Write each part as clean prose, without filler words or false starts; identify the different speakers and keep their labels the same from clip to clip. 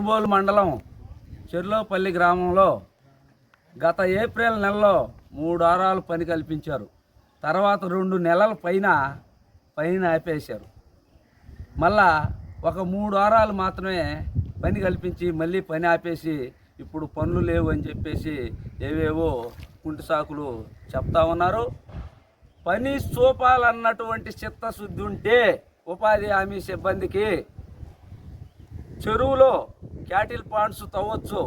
Speaker 1: మునుగోలు మండలం చెర్లోపల్లి గ్రామంలో గత ఏప్రిల్ నెలలో 3 వారాలు పని కల్పించారు. తర్వాత 2 నెలల పైన ఆపేశారు. మళ్ళా ఒక 3 వారాలు మాత్రమే పని కల్పించి మళ్ళీ పని ఆపేసి ఇప్పుడు పనులు లేవు అని చెప్పేసి ఏవేవో కుంటి సాకులు చెప్తా ఉన్నారు. పని చూపాలన్నటువంటి చిత్తశుద్ధి ఉంటే ఉపాధి హామీ సిబ్బందికి చెరువులో క్యాటిల్ పాండ్స్ తవ్వచ్చు.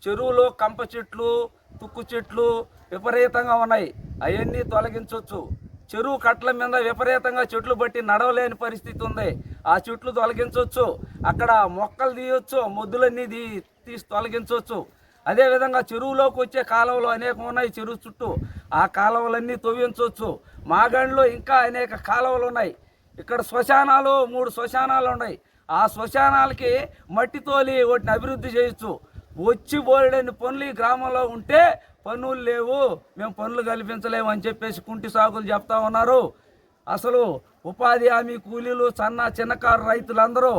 Speaker 1: చెరువులో కంప చెట్లు, తుక్కు చెట్లు విపరీతంగా ఉన్నాయి, అవన్నీ తొలగించవచ్చు. చెరువు కట్టల మీద విపరీతంగా చెట్లు బట్టి నడవలేని పరిస్థితి ఉంది, ఆ చెట్లు తొలగించవచ్చు. అక్కడ మొక్కలు తీయవచ్చు, మొద్దులన్నీ తీసి తొలగించవచ్చు. అదేవిధంగా చెరువులోకి వచ్చే కాలువలు అనేకం ఉన్నాయి చెరువు చుట్టూ, ఆ కాలువలన్నీ తవ్వించవచ్చు. మాగండ్లో ఇంకా అనేక కాలువలు ఉన్నాయి. ఇక్కడ శ్మశానాలు 3 శ్మశానాలు ఉన్నాయి. ఆ శ్మశానాలకి మట్టి తోలి వాటిని అభివృద్ధి చేయొచ్చు. వచ్చి బోలెడని పనులు ఈ గ్రామంలో ఉంటే పనులు లేవు, మేము పనులు కల్పించలేము అని చెప్పేసి కుంటి సాకులు చెప్తా ఉన్నారు. అసలు ఉపాధి హామీ కూలీలు, చిన్నకారు రైతులందరూ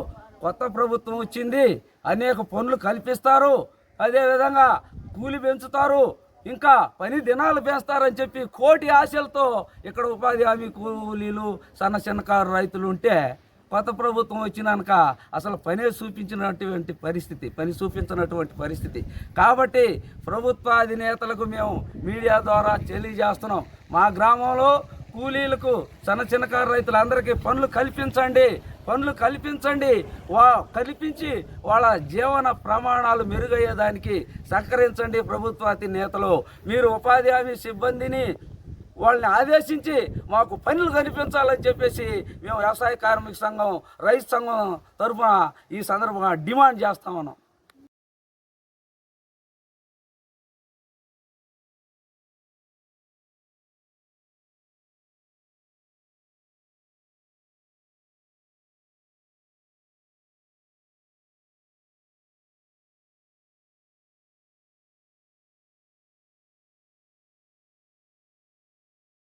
Speaker 1: కొత్త ప్రభుత్వం వచ్చింది, అనేక పనులు కల్పిస్తారు, అదేవిధంగా కూలి పెంచుతారు, ఇంకా పని దినాలు పెంచుతారని చెప్పి కోటి ఆశలతో ఇక్కడ ఉపాధి హామీ కూలీలు, చిన్నకారు రైతులు ఉంటే కొత్త ప్రభుత్వం వచ్చినాక అసలు పని చూపించినటువంటి పరిస్థితి. కాబట్టి ప్రభుత్వ అధినేతలకు మేము మీడియా ద్వారా తెలియజేస్తున్నాం, మా గ్రామంలో కూలీలకు, చిన్నకారు రైతులందరికీ పనులు కల్పించండి. కల్పించి వాళ్ళ జీవన ప్రమాణాలు మెరుగయ్యేదానికి సహకరించండి. ప్రభుత్వ నేతలు మీరు ఉపాధి హామీ సిబ్బందిని వాళ్ళని ఆదేశించి మాకు పనులు కల్పించాలని చెప్పేసి మేము వ్యవసాయ కార్మిక సంఘం, రైతు సంఘం తరఫున ఈ సందర్భంగా డిమాండ్ చేస్తా ఉన్నాం.